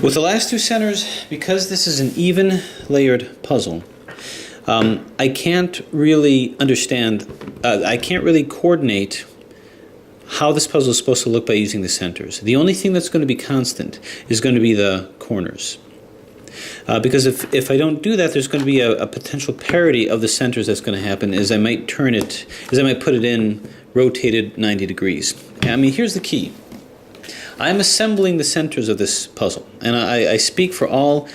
With the last two centers, because this is an even layered puzzle, I can't really I can't really coordinate how this puzzle is supposed to look by using the centers. The only thing that's going to be constant is going to be the corners. Because if I don't do that, there's going to be a potential parity of the centers that's going to happen as I might put it in rotated 90 degrees. I mean, here's the key. I'm assembling the centers of this puzzle, and I speak for all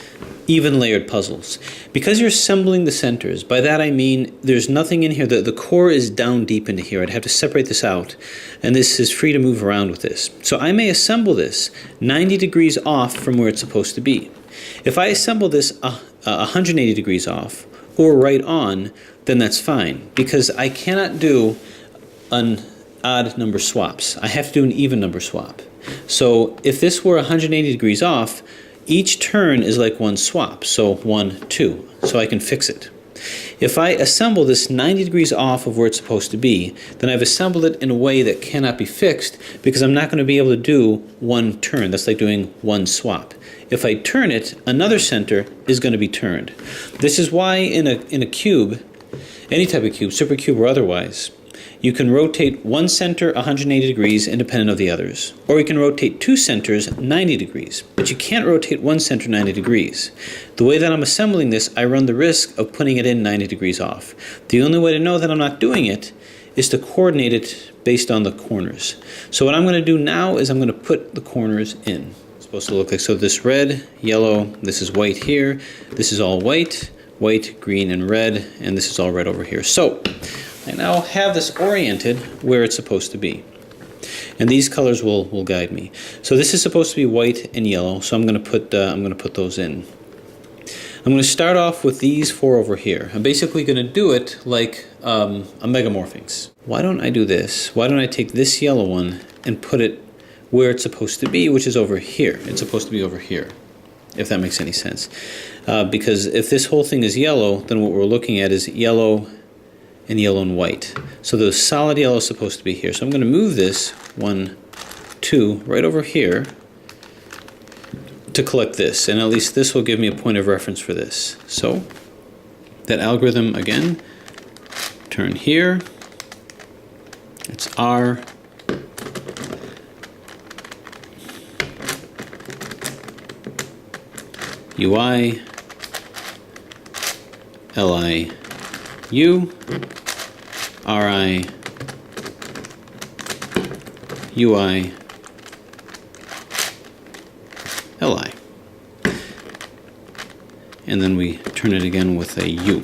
even layered puzzles. Because you're assembling the centers, by that I mean there's nothing in here, the core is down deep into here. I'd have to separate this out, and this is free to move around with this. So I may assemble this 90 degrees off from where it's supposed to be. If I assemble this 180 degrees off, or right on, then that's fine, because I cannot do an odd number swaps. I have to do an even number swap. So if this were 180 degrees off, each turn is like one swap, so 1, 2, so I can fix it. If I assemble this 90 degrees off of where it's supposed to be, then I've assembled it in a way that cannot be fixed because I'm not going to be able to do one turn. That's like doing one swap. If I turn it, another center is going to be turned. This is why in a cube, any type of cube, supercube or otherwise, you can rotate one center 180 degrees independent of the others. Or you can rotate two centers 90 degrees. But you can't rotate one center 90 degrees. The way that I'm assembling this, I run the risk of putting it in 90 degrees off. The only way to know that I'm not doing it is to coordinate it based on the corners. So what I'm going to do now is I'm going to put the corners in. It's supposed to look like, so this red, yellow, this is white here, this is all white, white, green, and red, and this is all red over here. So I now have this oriented where it's supposed to be. And these colors will guide me. So this is supposed to be white and yellow, so I'm going to put those in. I'm going to start off with these four over here. I'm basically going to do it like a megamorphinx. Why don't I do this? Why don't I take this yellow one and put it where it's supposed to be, which is over here. It's supposed to be over here, if that makes any sense. Because if this whole thing is yellow, then what we're looking at is yellow and yellow and white. So the solid yellow is supposed to be here. So I'm going to move this 1, 2 right over here to collect this, and at least this will give me a point of reference for this. So that algorithm again, turn here, it's R, UI, LI, U, RI, UI, LI. And then we turn it again with a U.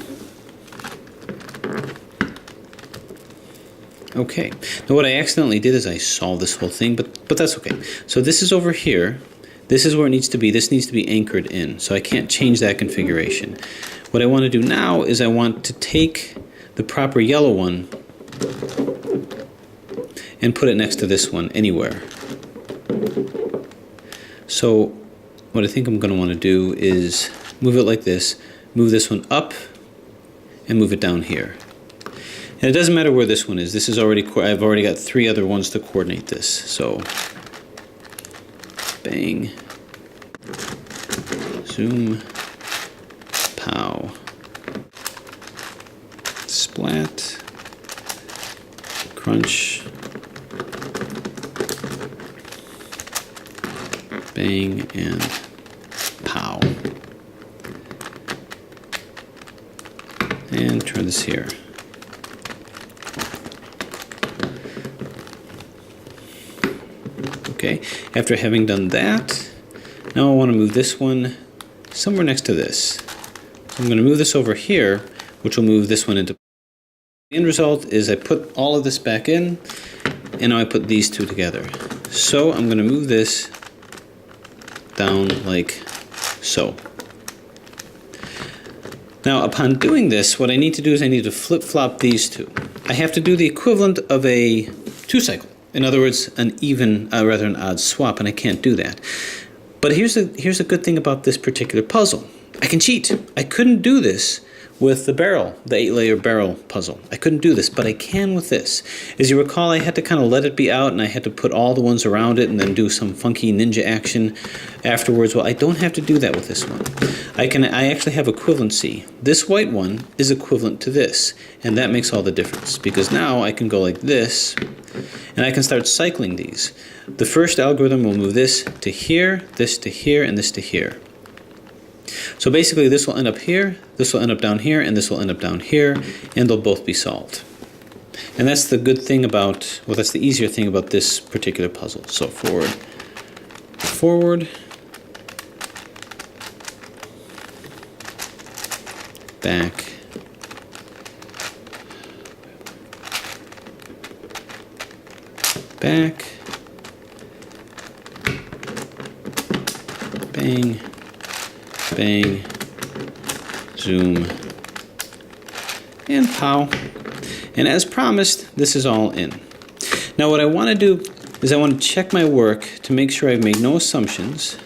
Okay. Now what I accidentally did is I solved this whole thing, but that's okay. So this is over here. This is where it needs to be. This needs to be anchored in. So I can't change that configuration. What I want to do now is I want to take the proper yellow one and put it next to this one anywhere. So what I think I'm going to want to do is move it like this, move this one up, and move it down here. And it doesn't matter where this one is. This is already, I've already got 3 other ones to coordinate this. So bang, zoom, pow, splat, crunch, bang, and pow. And turn this here. Okay, after having done that, now I want to move this one somewhere next to this. So I'm going to move this over here, which will move this one into. The end result is I put all of this back in, and now I put these two together. So I'm going to move this down like so. Now upon doing this, what I need to do is I need to flip-flop these two. I have to do the equivalent of a 2-cycle. In other words, an even, rather an odd swap, and I can't do that. But here's a good thing about this particular puzzle. I can cheat. I couldn't do this with the barrel, the 8-layer barrel puzzle. I couldn't do this, but I can with this. As you recall, I had to kind of let it be out, and I had to put all the ones around it and then do some funky ninja action afterwards. Well, I don't have to do that with this one. I actually have equivalency. This white one is equivalent to this, and that makes all the difference, because now I can go like this, and I can start cycling these. The first algorithm will move this to here, this to here, and this to here. So basically this will end up here, this will end up down here, and this will end up down here, and they'll both be solved. And that's the good thing about, well, that's the easier thing about this particular puzzle. So forward, forward, back, back, bang, bang, zoom, and pow. And as promised, this is all in. Now what I want to do is I want to check my work to make sure I've made no assumptions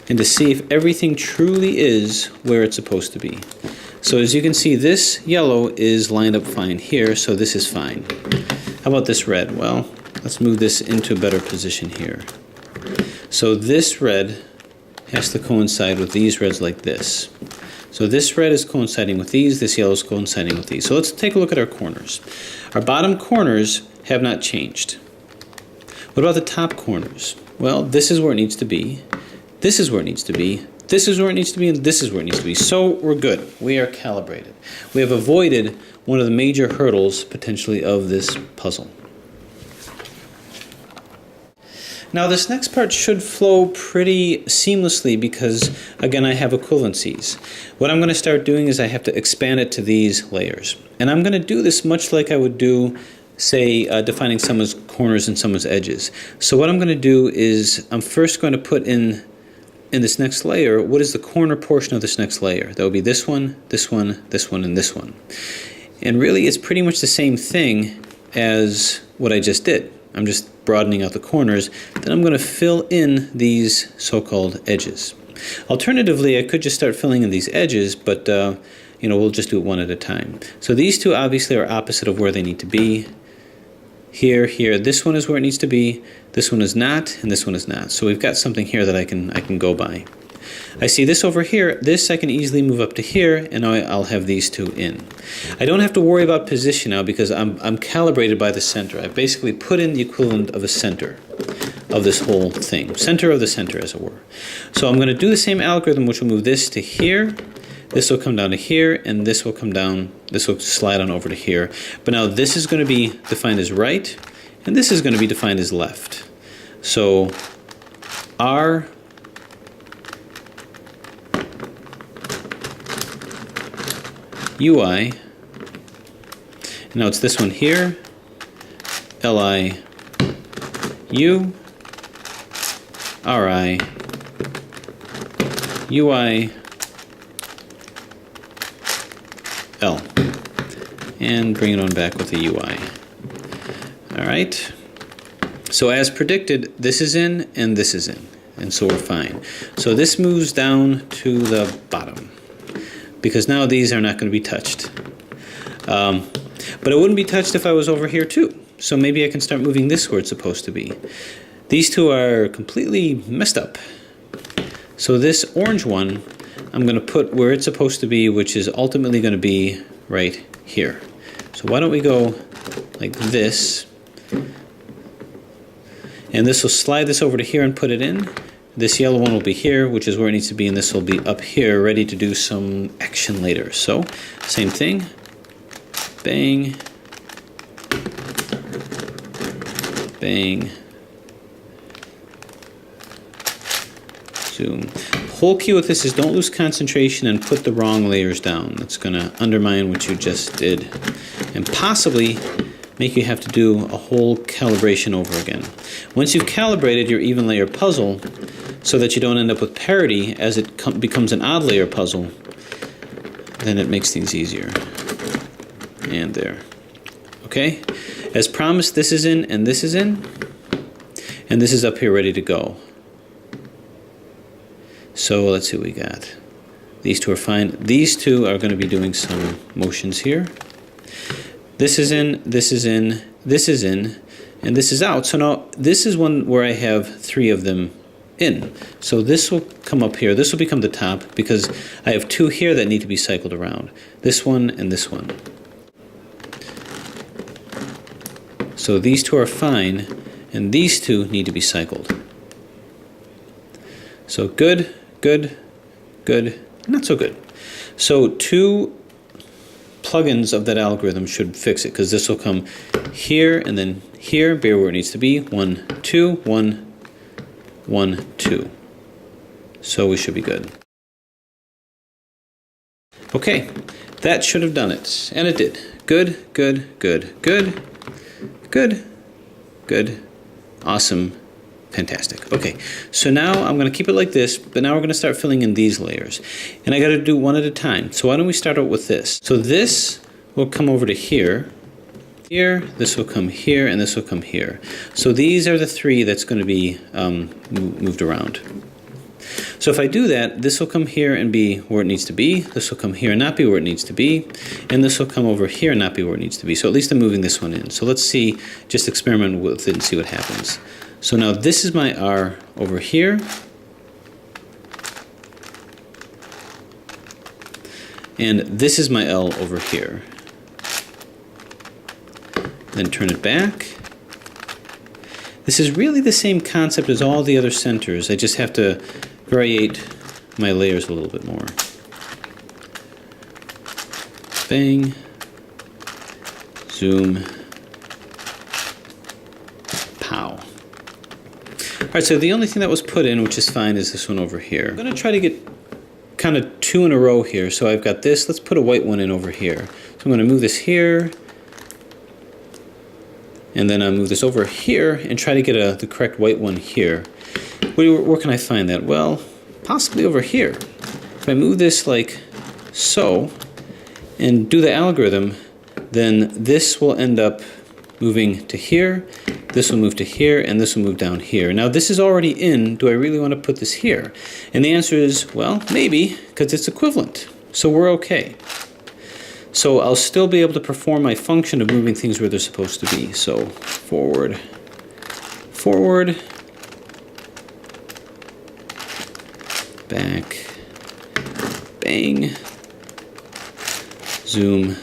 and to see if everything truly is where it's supposed to be. So as you can see, this yellow is lined up fine here, so this is fine. How about this red? Well, let's move this into a better position here. So this red has to coincide with these reds like this. So this red is coinciding with these, this yellow is coinciding with these. So let's take a look at our corners. Our bottom corners have not changed. What about the top corners? Well, this is where it needs to be, this is where it needs to be, this is where it needs to be, and this is where it needs to be. So we're good. We are calibrated. We have avoided one of the major hurdles, potentially, of this puzzle. Now this next part should flow pretty seamlessly because, again, I have equivalencies. What I'm going to start doing is I have to expand it to these layers. And I'm going to do this much like I would do, say, defining someone's corners and someone's edges. So what I'm going to do is I'm first going to put in this next layer, what is the corner portion of this next layer? That would be this one, this one, this one, and this one. And really it's pretty much the same thing as what I just did. I'm just broadening out the corners. Then I'm going to fill in these so-called edges. Alternatively, I could just start filling in these edges, but we'll just do it one at a time. So these two obviously are opposite of where they need to be. Here, here, this one is where it needs to be, this one is not, and this one is not. So we've got something here that I can go by. I see this over here, this I can easily move up to here, and I'll have these two in. I don't have to worry about position now because I'm calibrated by the center. I've basically put in the equivalent of a center of this whole thing. Center of the center, as it were. So I'm going to do the same algorithm, which will move this to here, this will come down to here, and this will come down, this will slide on over to here. But now this is going to be defined as right, and this is going to be defined as left. So our UI, now it's this one here, LI, U, RI, UI, L, and bring it on back with the UI. Alright, so as predicted, this is in and this is in, and so we're fine. So this moves down to the bottom, because now these are not going to be touched. But it wouldn't be touched if I was over here too. So maybe I can start moving this where it's supposed to be. These two are completely messed up. So this orange one, I'm going to put where it's supposed to be, which is ultimately going to be right here. So why don't we go like this, and this will slide this over to here and put it in. This yellow one will be here, which is where it needs to be, and this will be up here, ready to do some action later. So, same thing. Bang. Bang. Zoom. The whole key with this is don't lose concentration and put the wrong layers down. That's going to undermine what you just did, and possibly make you have to do a whole calibration over again. Once you've calibrated your even layer puzzle, so that you don't end up with parity as it becomes an odd layer puzzle, then it makes things easier. And there. Okay? As promised, this is in and this is in. And this is up here ready to go. So let's see what we got. These two are fine. These two are going to be doing some motions here. This is in, this is in, this is in, and this is out. So now this is one where I have 3 of them in. So this will come up here. This will become the top because I have 2 here that need to be cycled around. This one and this one. So these 2 are fine, and these 2 need to be cycled. So good, good, good, not so good. So 2 plugins of that algorithm should fix it, because this will come here and then here, bear where it needs to be. 1, 2, 1, 1, 2. So we should be good. Okay, that should have done it, and it did. Good, good, good, good, good, good, awesome, fantastic. Okay, so now I'm going to keep it like this, but now we're going to start filling in these layers. And I got to do one at a time. So why don't we start out with this? So this will come over to here, here, this will come here, and this will come here. So these are the 3 that's going to be moved around. So if I do that, this will come here and be where it needs to be, this will come here and not be where it needs to be, and this will come over here and not be where it needs to be. So at least I'm moving this one in. So let's see, just experiment with it and see what happens. So now this is my R over here, and this is my L over here. Then turn it back. This is really the same concept as all the other centers. I just have to variate my layers a little bit more. Bang, zoom, pow. All right, so the only thing that was put in, which is fine, is this one over here. I'm going to try to get kind of 2 in a row here. So I've got this. Let's put a white one in over here. So I'm going to move this here, and then I'll move this over here and try to get the correct white one here. Where can I find that? Well, possibly over here. If I move this like so and do the algorithm, then this will end up moving to here, this will move to here, and this will move down here. Now this is already in. Do I really want to put this here? And the answer is, well, maybe, because it's equivalent. So we're okay. So I'll still be able to perform my function of moving things where they're supposed to be. So forward, forward, back, bang, zoom,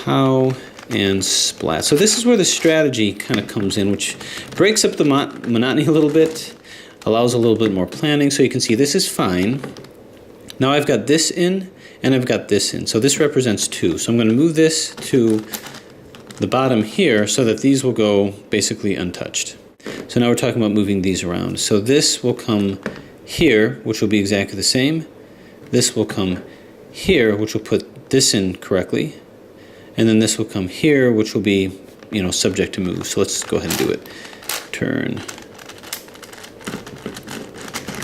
pow, and splat. So this is where the strategy kind of comes in, which breaks up the monotony a little bit, allows a little bit more planning. So you can see this is fine. Now I've got this in, and I've got this in. So this represents 2. So I'm going to move this to the bottom here so that these will go basically untouched. So now we're talking about moving these around. So this will come here, which will be exactly the same. This will come here, which will put this in correctly. And then this will come here, which will be, subject to move. So let's go ahead and do it. Turn,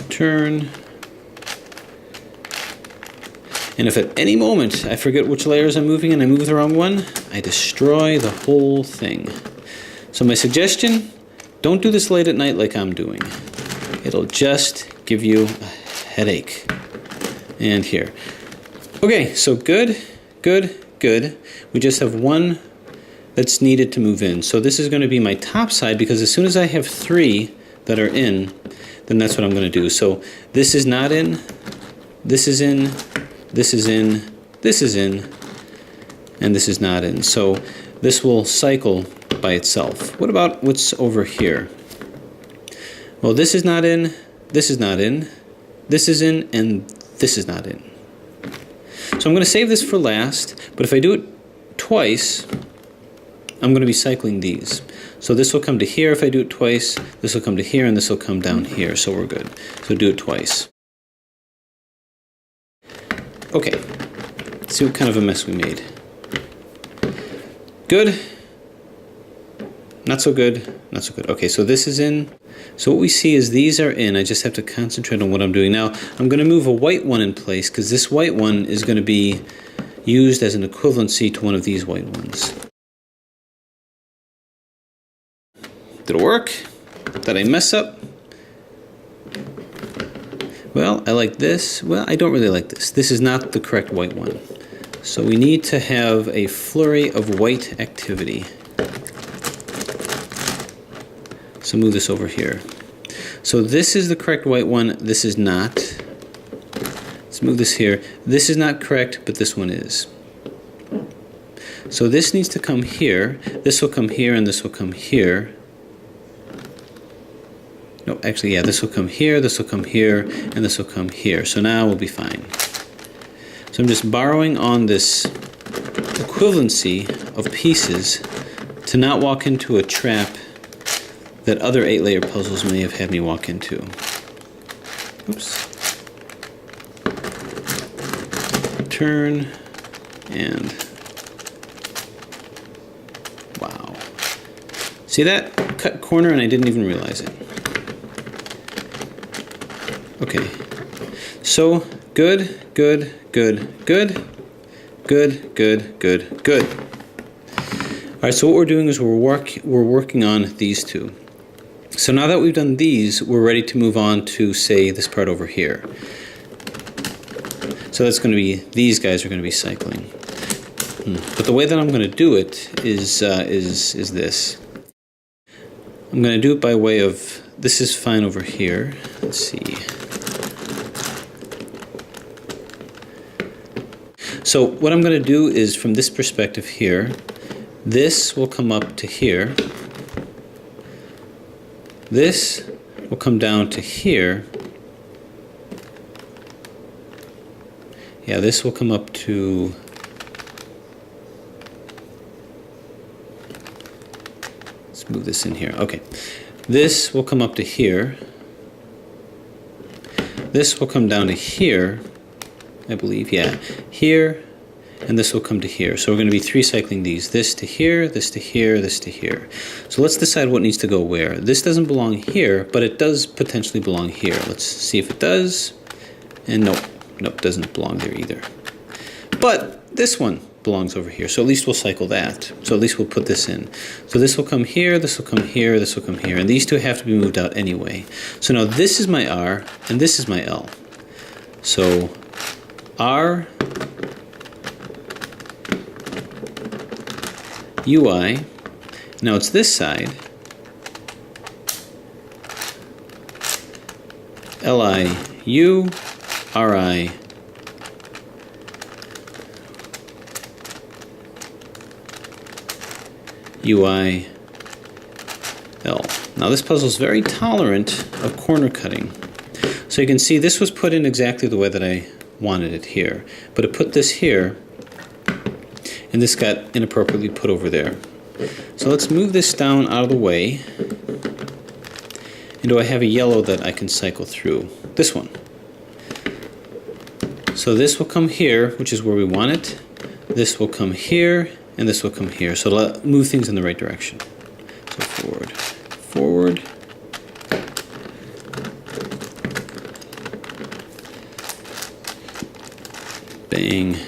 turn. And if at any moment I forget which layers I'm moving and I move the wrong one, I destroy the whole thing. So my suggestion, don't do this late at night like I'm doing. It'll just give you a headache. And here. Okay, so good, good, good. We just have one that's needed to move in. So this is going to be my top side, because as soon as I have 3 that are in, then that's what I'm going to do. So this is not in, this is in, this is in, this is in, and this is not in. So this will cycle by itself. What about what's over here? Well, this is not in, this is not in, this is in, and this is not in. So I'm going to save this for last, but if I do it twice, I'm going to be cycling these. So this will come to here if I do it twice, this will come to here, and this will come down here, so we're good. So do it twice. Okay, let's see what kind of a mess we made. Good. Not so good. Not so good. Okay, so this is in. So what we see is these are in. I just have to concentrate on what I'm doing. Now, I'm going to move a white one in place, because this white one is going to be used as an equivalency to one of these white ones. Did it work? Did I mess up? Well, I like this. Well, I don't really like this. This is not the correct white one. So we need to have a flurry of white activity. So move this over here. So this is the correct white one. This is not. Let's move this here. This is not correct, but this one is. So this needs to come here. This will come here, and this will come here. No, actually, yeah, this will come here, this will come here, and this will come here. So now we'll be fine. So I'm just borrowing on this equivalency of pieces to not walk into a trap that other 8-layer puzzles may have had me walk into. Oops. Turn, and wow. See that? Cut corner and I didn't even realize it. Okay, so good, good, good, good, good, good, good, good. All right, so what we're doing is we're working on these two. So now that we've done these, we're ready to move on to, say, this part over here. So that's going to be, these guys are going to be cycling. But the way that I'm going to do it is this. I'm going to do it by way of, this is fine over here. Let's see. So what I'm going to do is, from this perspective here, this will come up to here. This will come down to here. Yeah, this will come up to... Let's move this in here. Okay. This will come up to here. This will come down to here, I believe. Yeah. Here, and this will come to here. So we're going to be 3 cycling these. This to here, this to here, this to here. So let's decide what needs to go where. This doesn't belong here, but it does potentially belong here. Let's see if it does. And nope. Nope, doesn't belong there either. But this one belongs over here, so at least we'll cycle that. So at least we'll put this in. So this will come here, this will come here, this will come here, and these two have to be moved out anyway. So now this is my R, and this is my L. So R, UI, now it's this side, LI, U, RI, UI, L. Now this puzzle is very tolerant of corner cutting. So you can see this was put in exactly the way that I wanted it here. But it put this here, and this got inappropriately put over there. So let's move this down out of the way. And do I have a yellow that I can cycle through? This one. So this will come here, which is where we want it. This will come here, and this will come here. So it'll move things in the right direction. So forward, forward. Bang.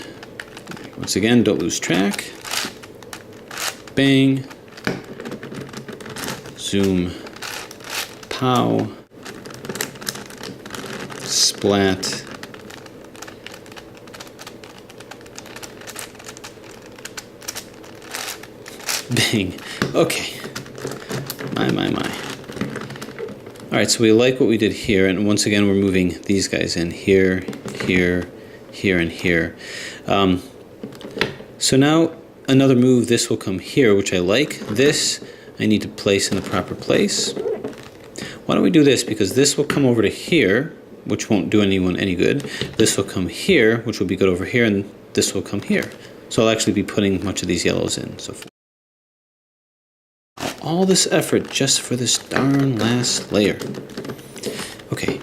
Once again, don't lose track. Bang. Zoom. Pow. Splat. Bang. Okay. My. Alright, so we like what we did here, and once again we're moving these guys in here, here, here, and here. So now another move, this will come here, which I like. This I need to place in the proper place. Why don't we do this? Because this will come over to here, which won't do anyone any good. This will come here, which will be good over here, and this will come here. So I'll actually be putting much of these yellows in. So all this effort just for this darn last layer. Okay,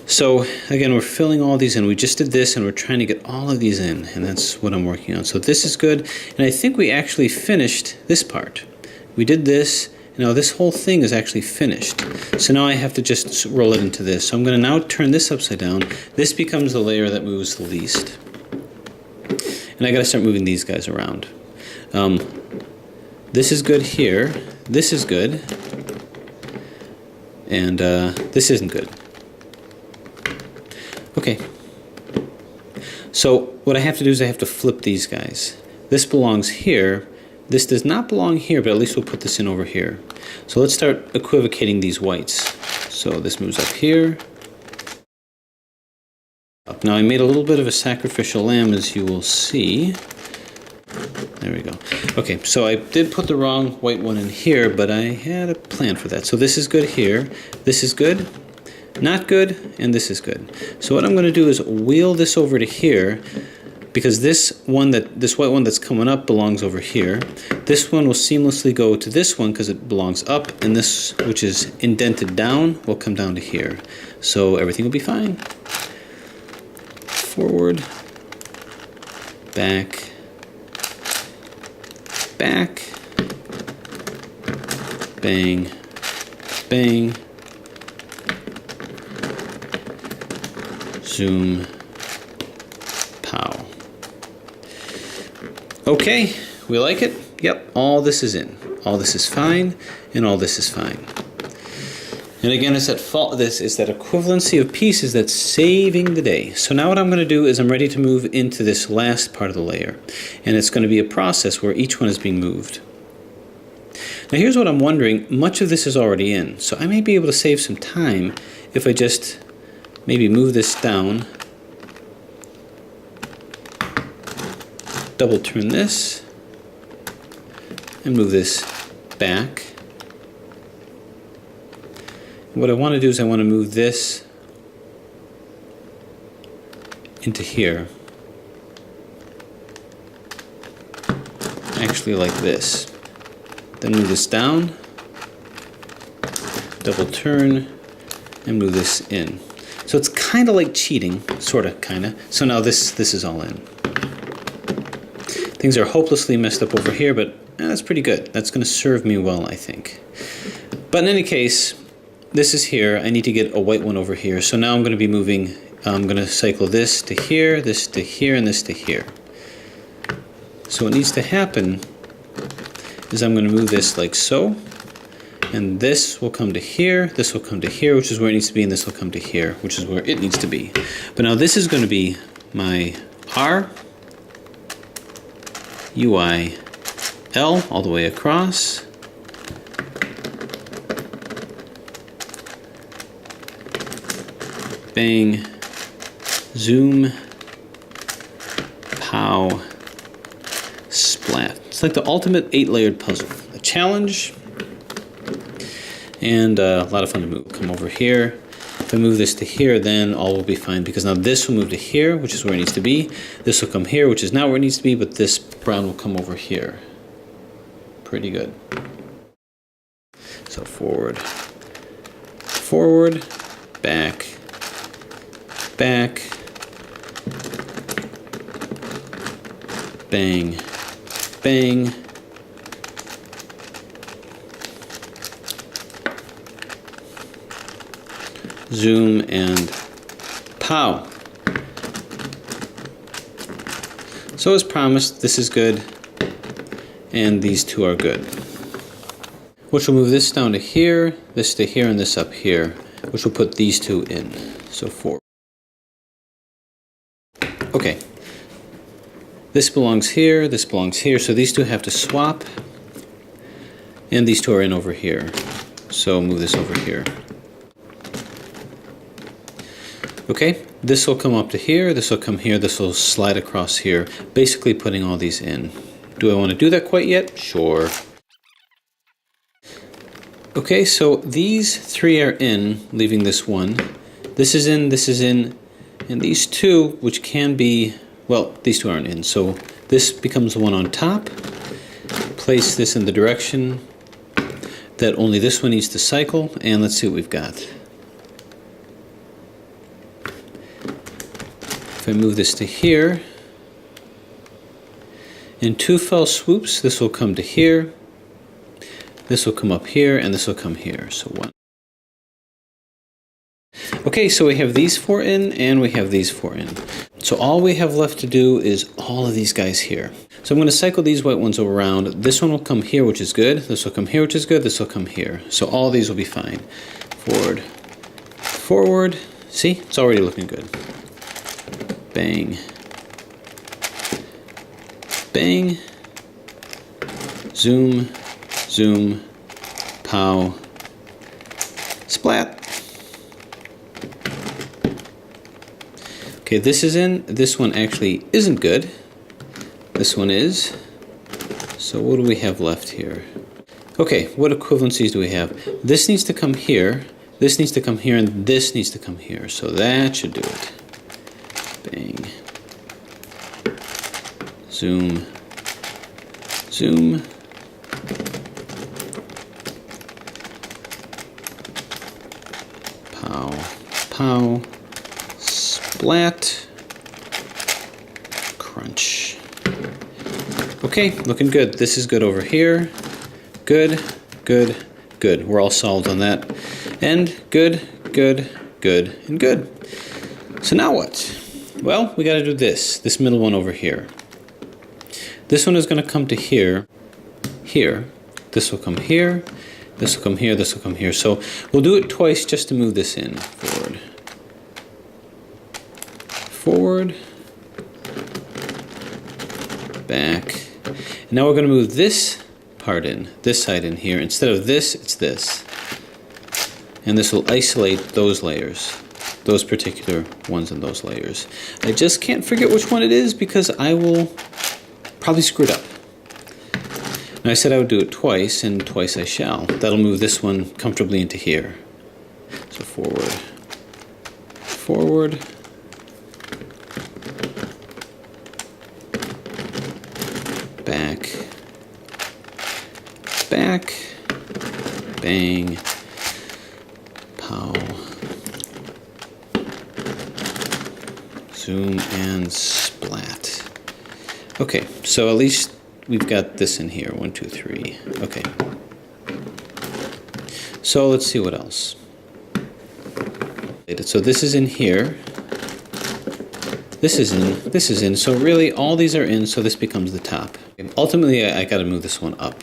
so again, we're filling all these in. We just did this, and we're trying to get all of these in, and that's what I'm working on. So this is good, and I think we actually finished this part. We did this, and now this whole thing is actually finished. So now I have to just roll it into this. So I'm going to now turn this upside down. This becomes the layer that moves the least. And I got to start moving these guys around. This is good here. This is good. And this isn't good. Okay. So what I have to do is I have to flip these guys. This belongs here. This does not belong here, but at least we'll put this in over here. So let's start equivocating these whites. So this moves up here. Now I made a little bit of a sacrificial lamb, as you will see. There we go. Okay, so I did put the wrong white one in here, but I had a plan for that. So this is good here. This is good. Not good, and this is good. So what I'm going to do is wheel this over to here, because this white one that's coming up belongs over here. This one will seamlessly go to this one because it belongs up, and this, which is indented down, will come down to here. So everything will be fine. Forward, back, back, bang, bang, zoom, pow. Okay, we like it? Yep, all this is in. All this is fine, and all this is fine. And again, it's that equivalency of pieces that's saving the day. So now what I'm going to do is I'm ready to move into this last part of the layer. And it's going to be a process where each one is being moved. Now here's what I'm wondering. Much of this is already in. So I may be able to save some time if I just maybe move this down, double turn this, and move this back. What I want to do is I want to move this into here. Actually like this. Then move this down, double turn, and move this in. So it's kind of like cheating, sort of, kind of. So now this is all in. Things are hopelessly messed up over here, but that's pretty good. That's going to serve me well, I think. But in any case, this is here. I need to get a white one over here. So now I'm going to be moving, I'm going to cycle this to here, this to here, and this to here. So what needs to happen is I'm going to move this like so. And this will come to here, this will come to here, which is where it needs to be, and this will come to here, which is where it needs to be. But now this is going to be my R, UI, L, all the way across. Bang, zoom, pow, splat. It's like the ultimate 8-layered puzzle. A challenge, and a lot of fun to move. Come over here. If I move this to here, then all will be fine, because now this will move to here, which is where it needs to be. This will come here, which is not where it needs to be, but this brown will come over here. Pretty good. So forward, forward, back, back, bang, bang, zoom, and pow. So as promised, this is good, and these two are good. Which will move this down to here, this to here, and this up here, which will put these two in. So forward. Okay. This belongs here, so these two have to swap, and these two are in over here. So move this over here. Okay, this will come up to here, this will come here, this will slide across here, basically putting all these in. Do I want to do that quite yet? Sure. Okay, so these three are in, leaving this one. This is in, and these two, which can be, well, these two aren't in, so this becomes the one on top. Place this in the direction that only this one needs to cycle, and let's see what we've got. If I move this to here, in two fell swoops, this will come to here, this will come up here, and this will come here. So one. Okay, so we have these four in, and we have these four in. So all we have left to do is all of these guys here. So I'm going to cycle these white ones around. This one will come here, which is good. This will come here, which is good. This will come here. So all these will be fine. Forward, forward. See, it's already looking good. bang, bang, zoom, zoom, pow, splat. Okay, this is in. This one actually isn't good. This one is. So what do we have left here? Okay, what equivalencies do we have? This needs to come here, this needs to come here, and this needs to come here. So that should do it. Bang. Zoom. Zoom. Pow. Pow. Splat. Crunch. Okay, looking good. This is good over here. Good, good, good. We're all solved on that. And good, good, good, and good. So now what? Well, we got to do this middle one over here. This one is going to come to here, here. This will come here, this will come here, this will come here. So we'll do it twice just to move this in. Forward. Forward. Back. And now we're going to move this part in, this side in here. Instead of this, it's this. And this will isolate those layers, those particular ones in those layers. I just can't figure out which one it is because I will probably screw it up. Now I said I would do it twice, and twice I shall. That'll move this one comfortably into here. So forward, forward, back, back, bang, pow, zoom, and splat. Okay, so at least we've got this in here. 1, 2, 3. Okay. So let's see what else. So this is in here. This is in. This is in. So really, all these are in. So this becomes the top. Ultimately, I got to move this one up.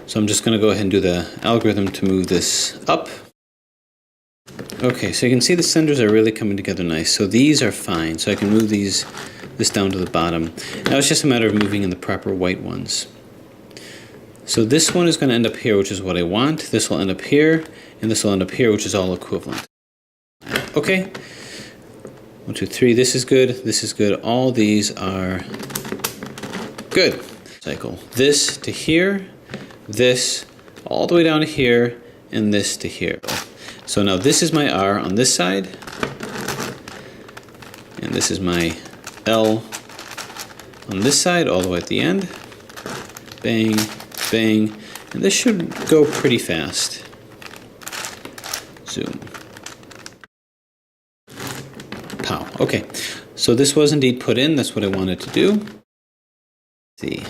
So I'm just going to go ahead and do the algorithm to move this up. Okay, so you can see the centers are really coming together nice. So these are fine. So I can move this down to the bottom. Now it's just a matter of moving in the proper white ones. So this one is going to end up here, which is what I want. This will end up here, and this will end up here, which is all equivalent. Okay. 1, 2, 3. This is good. This is good. All these are good. Cycle. This to here. This all the way down to here, and this to here. So now this is my R on this side, and this is my L on this side all the way at the end. Bang, bang, and this should go pretty fast. Zoom. Pow. Okay, so this was indeed put in. That's what I wanted to do. Let's see.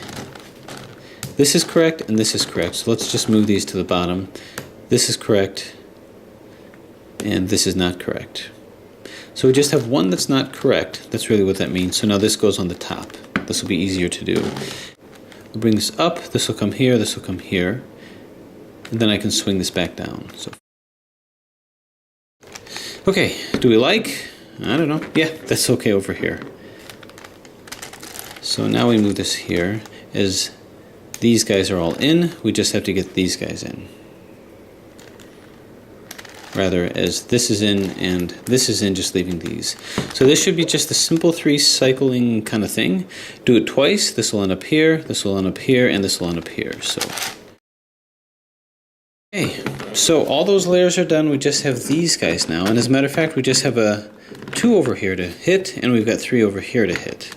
This is correct, and this is correct. So let's just move these to the bottom. This is correct, and this is not correct. So we just have one that's not correct. That's really what that means. So now this goes on the top. This will be easier to do. We'll bring this up. This will come here. This will come here. And then I can swing this back down. So, okay, do we like? I don't know. Yeah, that's okay over here. So now we move this here. As these guys are all in, we just have to get these guys in. Rather, as this is in and this is in, just leaving these. So this should be just a simple 3 cycling kind of thing. Do it twice. This will end up here, this will end up here, and this will end up here. So, okay, so all those layers are done. We just have these guys now. And as a matter of fact, we just have a 2 over here to hit, and we've got 3 over here to hit.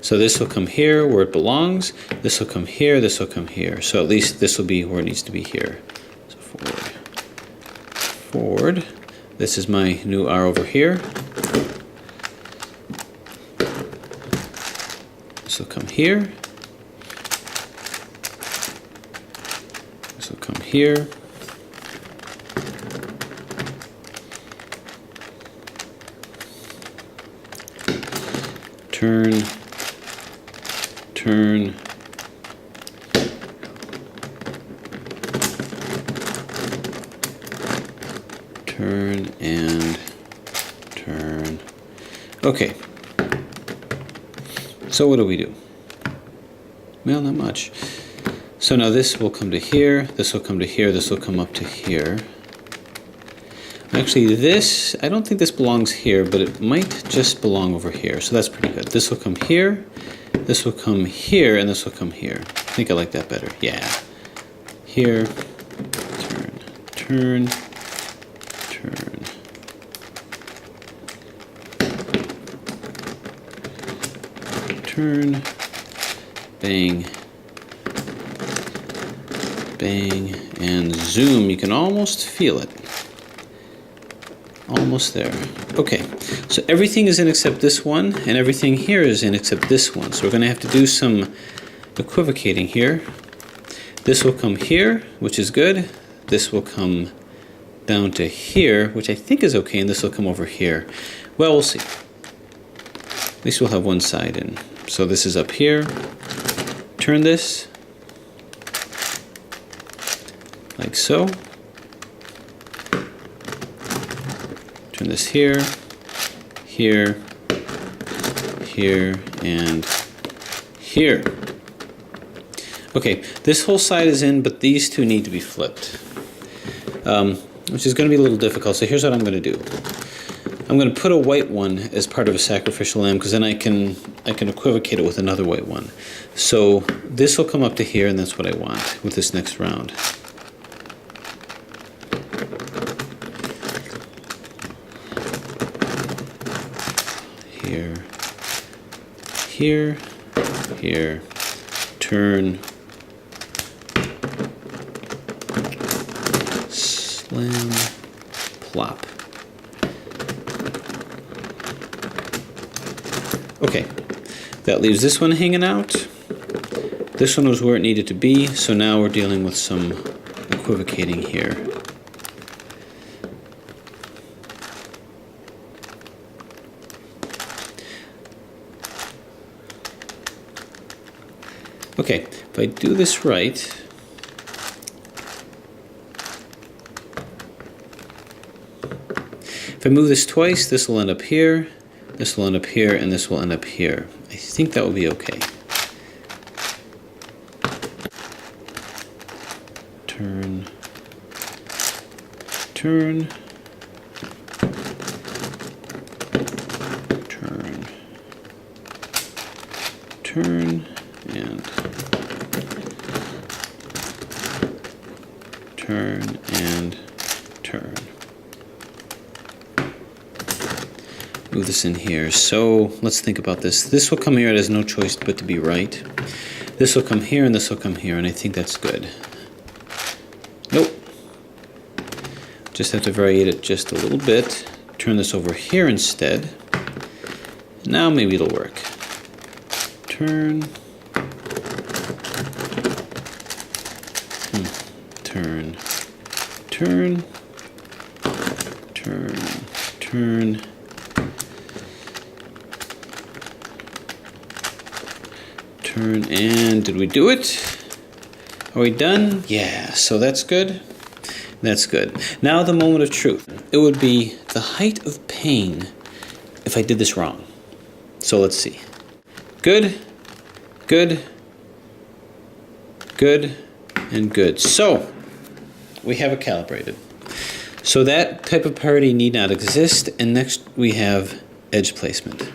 So this will come here where it belongs. This will come here, this will come here. So at least this will be where it needs to be here. So forward. Forward. This is my new R over here. This will come here. This will come here. Turn, turn, turn, and turn. Okay, So what do we do? Well, not much. So now this will come to here, this will come to here, this will come up to here. Actually this, I don't think this belongs here, but it might just belong over here. So that's pretty good. This will come here, this will come here, and this will come here. I think I like that better. Yeah. Here, turn, turn, turn. Turn, bang, bang, and zoom. You can almost feel it. Almost there. Okay, so everything is in except this one, and everything here is in except this one. So we're going to have to do some equivocating here. This will come here, which is good. This will come down to here, which I think is okay, and this will come over here. Well, we'll see. At least we'll have one side in. So this is up here. Turn this like so. Turn this here, here, here, and here. Okay, this whole side is in, but these two need to be flipped, which is going to be a little difficult. So here's what I'm going to do. I'm going to put a white one as part of a sacrificial lamb, because then I can equivocate it with another white one. So this will come up to here, and that's what I want with this next round. Here, here, here, turn, slam, plop. Okay, that leaves this one hanging out. This one was where it needed to be, so now we're dealing with some equivocating here. Okay, if I do this right, if I move this twice, this will end up here, this will end up here, and this will end up here. I think that will be okay. Turn, turn, turn, turn, and turn, and turn. Move this in here. So let's think about this. This will come here. It has no choice but to be right. This will come here, and this will come here, and I think that's good. Nope. Just have to vary it just a little bit. Turn this over here instead. Now maybe it'll work. Turn. Turn. Turn. Turn. Turn. Turn, and did we do it? Are we done? Yeah, so that's good. That's good. Now the moment of truth. It would be the height of pain if I did this wrong. So let's see. Good, good, good, and good. So we have it calibrated. So that type of parity need not exist, and next we have edge placement.